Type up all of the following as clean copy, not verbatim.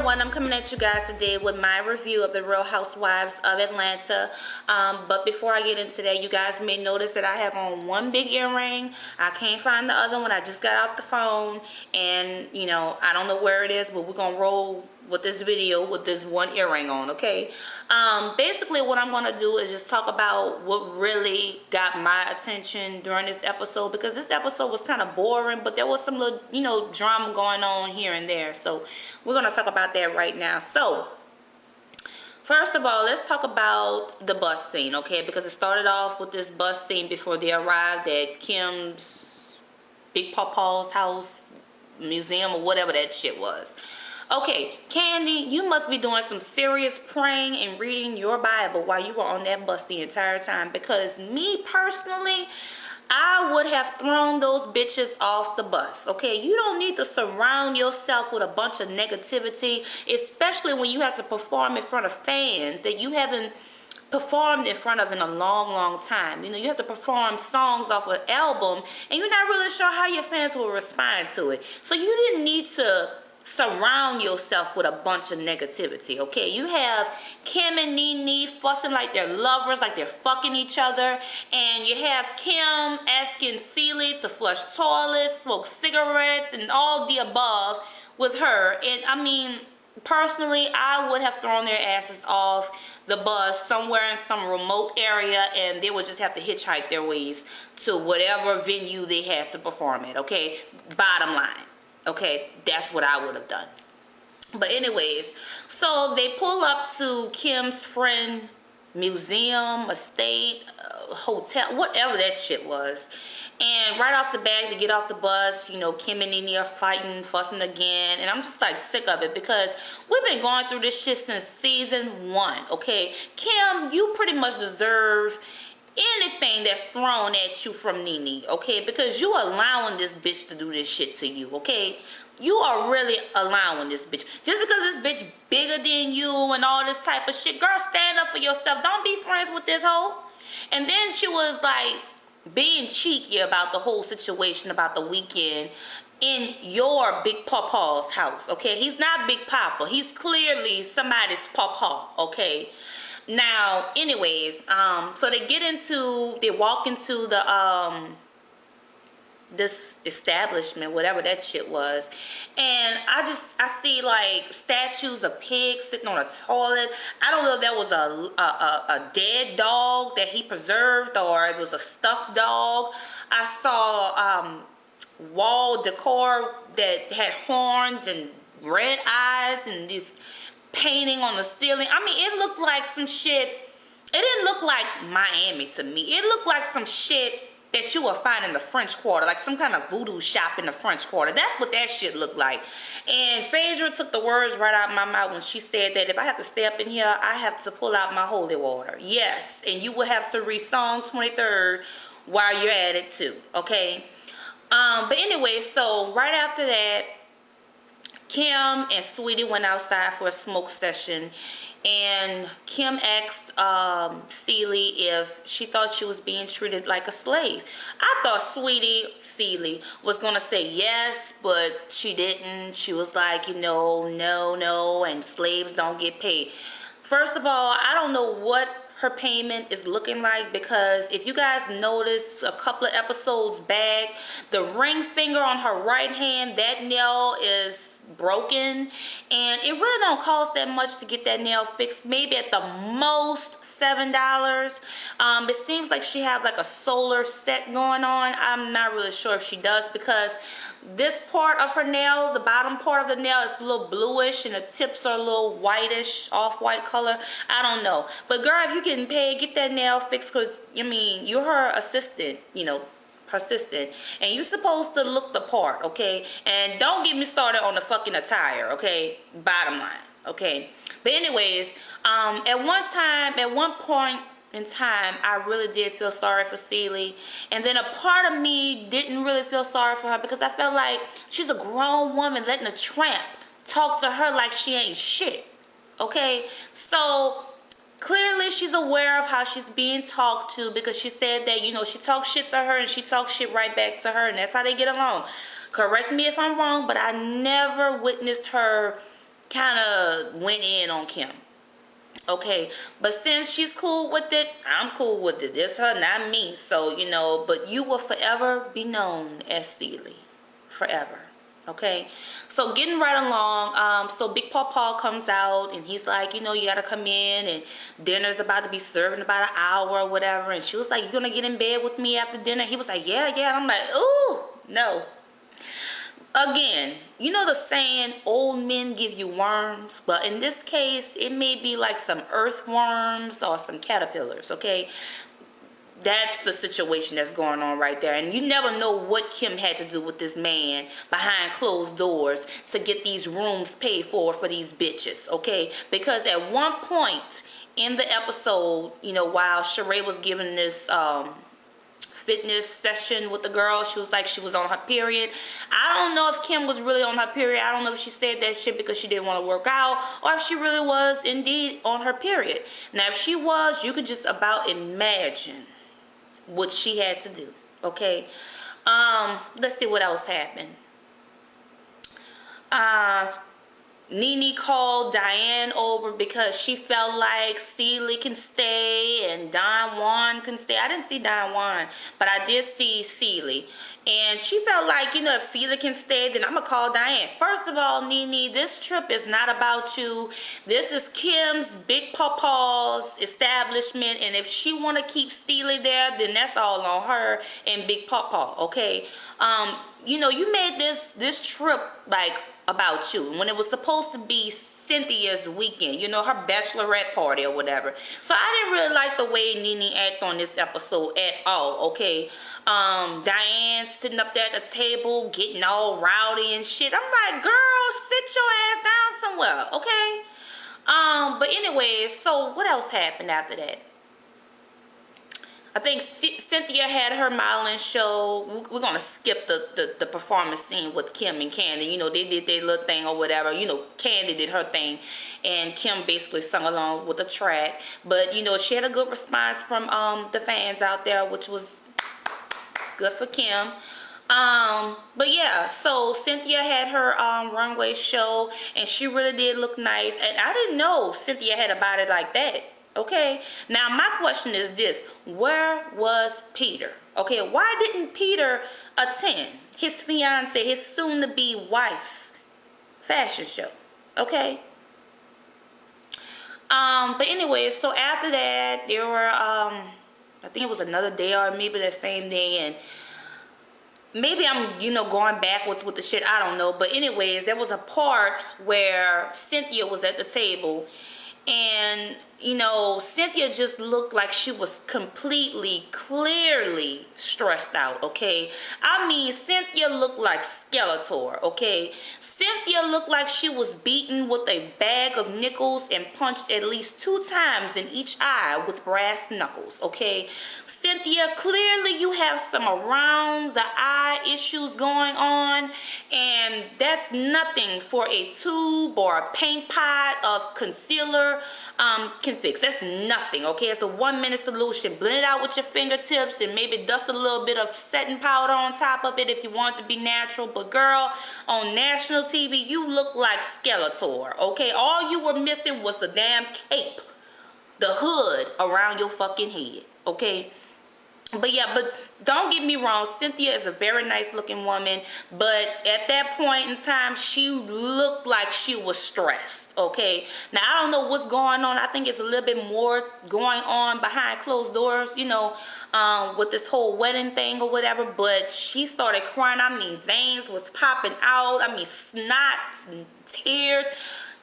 everyone, I'm coming at you guys today with my review of the Real Housewives of Atlanta. But before I get into that, you guys may notice that I have on one big earring. I can't find the other one. I just got off the phone and you know, I don't know where it is, but we're gonna roll with this video with this one earring on, okay? Basically what I'm gonna do is just talk about what really got my attention during this episode, because this episode was kind of boring, but there was some little, you know, drama going on here and there. So we're gonna talk about that right now. So first of all, let's talk about the bus scene, okay? Because it started off with this bus scene before they arrived at Kim's Big Papa's house, museum, or whatever that shit was. Okay, Kandi, you must be doing some serious praying and reading your Bible while you were on that bus the entire time, because me personally, I would have thrown those bitches off the bus, okay? You don't need to surround yourself with a bunch of negativity, especially when you have to perform in front of fans that you haven't performed in front of in a long time. You know, you have to perform songs off an album and you're not really sure how your fans will respond to it. So you didn't need to surround yourself with a bunch of negativity, okay? You have Kim and Nene fussing like they're lovers, like they're fucking each other, and you have Kim asking Celie to flush toilets, smoke cigarettes, and all the above with her. And I mean, personally, I would have thrown their asses off the bus somewhere in some remote area, and they would just have to hitchhike their ways to whatever venue they had to perform at, okay? Bottom line. Okay, that's what I would have done. But anyways, so they pull up to Kim's friend museum, estate, hotel, whatever that shit was. And right off the bat, they get off the bus, you know, Kim and Nene are fighting, fussing again. And I'm just like sick of it, because we've been going through this shit since season 1, okay? Kim, you pretty much deserve anything that's thrown at you from Nene, okay? Because you allowing this bitch to do this shit to you, okay? You are really allowing this bitch. Just because this bitch bigger than you and all this type of shit, girl, stand up for yourself. Don't be friends with this hoe. And then she was like being cheeky about the whole situation about the weekend in your Big Papa's house, okay? He's not Big Papa. He's clearly somebody's papa, okay? Now, anyways, so they walk into the, this establishment, whatever that shit was, and I see like statues of pigs sitting on a toilet. I don't know if that was a dead dog that he preserved, or it was a stuffed dog. I saw, wall decor that had horns and red eyes and this painting on the ceiling. I mean, it looked like some shit. It didn't look like Miami to me. It looked like some shit that you will find in the French Quarter, like some kind of voodoo shop in the French Quarter. That's what that shit looked like. And Phaedra took the words right out of my mouth when she said that if I have to stay up in here, I have to pull out my holy water. Yes, and you will have to read Psalm 23rd while you're at it too, okay? But anyway, so right after that, Kim and Saweetie went outside for a smoke session, and Kim asked Celie if she thought she was being treated like a slave. I thought Celie was gonna say yes, but she didn't. She was like, you know, no, and slaves don't get paid. First of all, I don't know what her payment is looking like, because if you guys notice a couple of episodes back, the ring finger on her right hand, that nail is broken, and it really don't cost that much to get that nail fixed. Maybe at the most $7. It seems like she have like a solar set going on. I'm not really sure if she does, because this part of her nail, the bottom part of the nail, is a little bluish and the tips are a little whitish, off-white color. I don't know, but girl, if you getting paid, get that nail fixed, because I mean, you're her assistant, you know, persistent, and you're supposed to look the part, okay? And don't get me started on the fucking attire, okay? Bottom line, okay? But anyways, at one point in time, I really did feel sorry for Celie, and then a part of me didn't really feel sorry for her, because I felt like she's a grown woman letting a tramp talk to her like she ain't shit, okay? So clearly she's aware of how she's being talked to, because she said that, you know, she talks shit to her and she talks shit right back to her, and that's how they get along. Correct me if I'm wrong, but I never witnessed her kind of went in on Kim. Okay, but since she's cool with it, I'm cool with it. It's her, not me. So, you know, but you will forever be known as Celie. Forever. Okay, so getting right along, so Big Pawpaw comes out and he's like, you know, you gotta come in and dinner's about to be served in about an hour or whatever. And she was like, you gonna get in bed with me after dinner? He was like, yeah. And I'm like, ooh, no. Again, you know the saying, old men give you worms? But in this case, it may be like some earthworms or some caterpillars, okay? That's the situation that's going on right there. And you never know what Kim had to do with this man behind closed doors to get these rooms paid for these bitches, okay? Because at one point in the episode, you know, while Sheree was giving this fitness session with the girl, she was like she was on her period. I don't know if Kim was really on her period. I don't know if she said that shit because she didn't want to work out or if she really was indeed on her period. Now, if she was, you could just about imagine what she had to do. Okay, let's see what else happened. Nene called Diane over because she felt like Celie can stay and Don Juan can stay. I didn't see Don Juan, but I did see Celie. And she felt like, you know, if Celie can stay, then I'm going to call Diane. First of all, Nene, this trip is not about you. This is Kim's Big Pawpaw's establishment. And if she want to keep Celie there, then that's all on her and Big Pawpaw, okay? You know, you made this trip, like, about you when it was supposed to be Cynthia's weekend, you know, her bachelorette party or whatever. So I didn't really like the way Nene acted on this episode at all, okay? Diane sitting up there at the table getting all rowdy and shit. I'm like, girl, sit your ass down somewhere, okay? But anyway, so what else happened after that? I think Cynthia had her modeling show. We're gonna skip the performance scene with Kim and Candy. You know, they did their little thing or whatever. You know, Candy did her thing, and Kim basically sung along with the track. But you know, she had a good response from the fans out there, which was good for Kim. But yeah, so Cynthia had her runway show, and she really did look nice. And I didn't know Cynthia had a body like that. Okay, now my question is this: where was Peter? Okay, why didn't Peter attend his fiance, his soon-to-be wife's fashion show? Okay. But anyway, so after that, there were I think it was another day or maybe that same day, and maybe I'm, you know, going backwards with the shit, I don't know. But anyways, there was a part where Cynthia was at the table, and you know, Cynthia just looked like she was completely, clearly stressed out, okay? I mean, Cynthia looked like Skeletor, okay? Cynthia looked like she was beaten with a bag of nickels and punched at least 2 times in each eye with brass knuckles, okay? Cynthia, clearly you have some around the eye issues going on, and that's nothing for a tube or a paint pot of concealer can fix. That's nothing, okay? It's a 1-minute solution. Blend it out with your fingertips and maybe dust a little bit of setting powder on top of it if you want it to be natural. But girl, on national TV, you look like Skeletor, okay? All you were missing was the damn cape, the hood around your fucking head, okay? But yeah, but don't get me wrong, Cynthia is a very nice looking woman, but at that point in time, she looked like she was stressed, okay? Now, I don't know what's going on. I think it's a little bit more going on behind closed doors, you know, with this whole wedding thing or whatever, but she started crying. I mean, veins was popping out. I mean, snot and tears.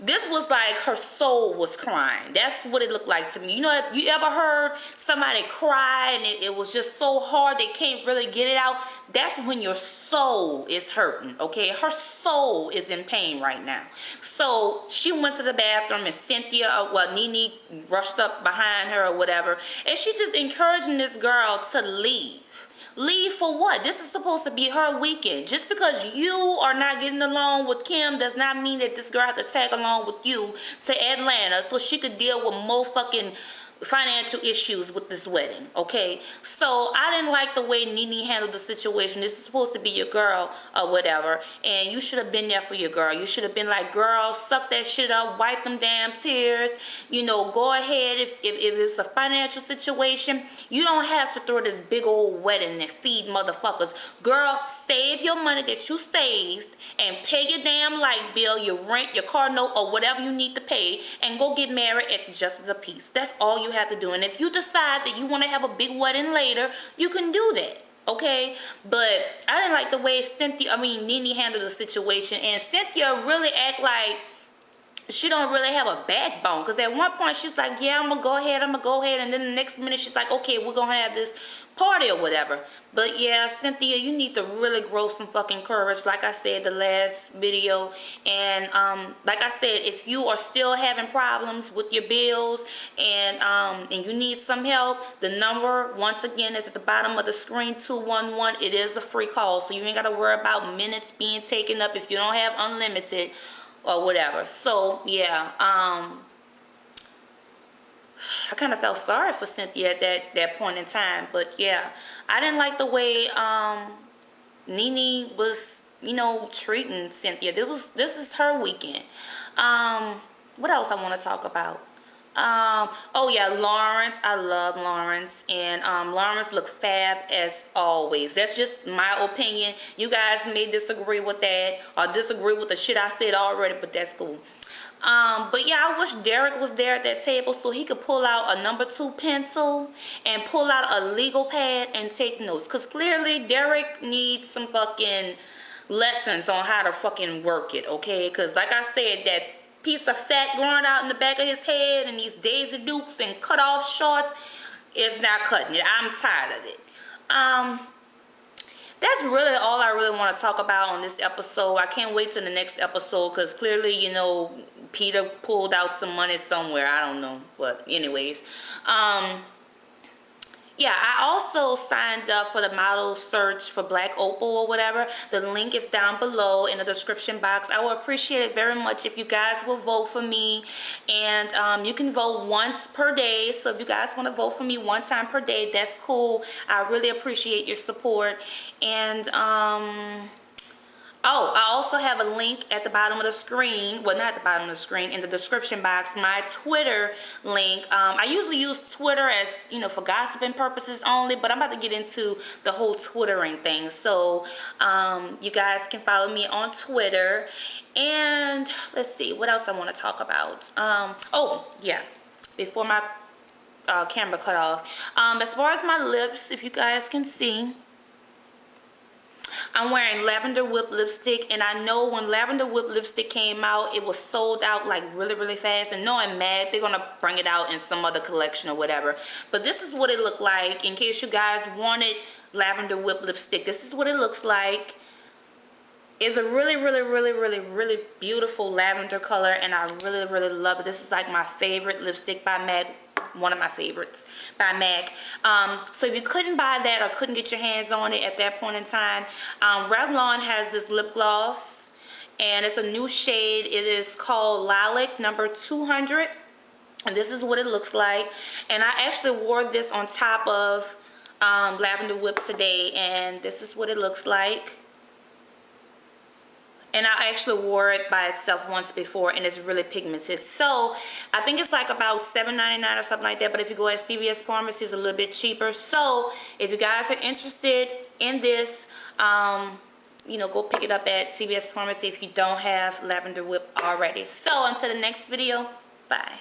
This was like her soul was crying. That's what it looked like to me. You know, you ever heard somebody cry and it was just so hard they can't really get it out? That's when your soul is hurting, okay? Her soul is in pain right now. So she went to the bathroom and Cynthia, well, Nene rushed up behind her or whatever. And she just encouraging this girl to leave. Leave for what? This is supposed to be her weekend. Just because you are not getting along with Kim does not mean that this girl has to tag along with you to Atlanta so she could deal with more fucking financial issues with this wedding, okay? So I didn't like the way Nene handled the situation. This is supposed to be your girl or whatever, and you should have been there for your girl. You should have been like, girl, suck that shit up, wipe them damn tears, you know, go ahead. If it's a financial situation, you don't have to throw this big old wedding and feed motherfuckers. Girl, save your money that you saved and pay your damn light bill, your rent, your car note, or whatever you need to pay, and go get married at Justice of Peace. That's all you have to do. And if you decide that you want to have a big wedding later, you can do that, okay? But I didn't like the way Nene handled the situation, and Cynthia really act like she don't really have a backbone, because at one point she's like, yeah, I'm gonna go ahead, and then the next minute she's like, okay, we're gonna have this party or whatever. But yeah, Cynthia, you need to really grow some fucking courage, like I said the last video. And like I said, if you are still having problems with your bills and you need some help, the number once again is at the bottom of the screen, 211. It is a free call, so you ain't got to worry about minutes being taken up if you don't have unlimited or whatever. So yeah, I kind of felt sorry for Cynthia at that point in time. But yeah, I didn't like the way Nene was, you know, treating Cynthia. This is her weekend. What else I want to talk about? Oh yeah, Lawrence. I love Lawrence, and Lawrence looked fab as always. That's just my opinion. You guys may disagree with that or disagree with the shit I said already, but that's cool. But yeah, I wish Derek was there at that table so he could pull out a number 2 pencil and pull out a legal pad and take notes, because clearly Derek needs some fucking lessons on how to fucking work it, okay? Because like I said, that piece of fat growing out in the back of his head and these Daisy Dukes and cut off shorts is not cutting it. I'm tired of it. That's really all I really want to talk about on this episode. I can't wait till the next episode, because clearly, you know, Peter pulled out some money somewhere. I don't know. But anyways, yeah, I also signed up for the model search for Black Opal or whatever. The link is down below in the description box. I would appreciate it very much if you guys will vote for me. And you can vote once per day. So if you guys want to vote for me one time per day, that's cool. I really appreciate your support. And oh, I also have a link at the bottom of the screen. Well, not at the bottom of the screen, in the description box, my Twitter link. I usually use Twitter as, you know, for gossiping purposes only, but I'm about to get into the whole Twittering thing. So you guys can follow me on Twitter. And let's see, what else I want to talk about. Oh, yeah, before my camera cut off. As far as my lips, if you guys can see, I'm wearing Lavender Whip lipstick, and I know when Lavender Whip lipstick came out, it was sold out like really fast. And knowing MAC, they're gonna bring it out in some other collection or whatever. But this is what it looked like. In case you guys wanted Lavender Whip lipstick, this is what it looks like. It's a really beautiful lavender color, and I really love it. This is like my favorite lipstick by MAC. One of my favorites by MAC. So if you couldn't buy that or couldn't get your hands on it at that point in time, Revlon has this lip gloss, and it's a new shade. It is called Lilac number 200, and this is what it looks like. And I actually wore this on top of Lavender Whip today, and this is what it looks like. And I actually wore it by itself once before, and it's really pigmented. So I think it's like about $7.99 or something like that. But if you go at CVS Pharmacy, it's a little bit cheaper. So if you guys are interested in this, you know, go pick it up at CVS Pharmacy if you don't have Lavender Whip already. So until the next video, bye.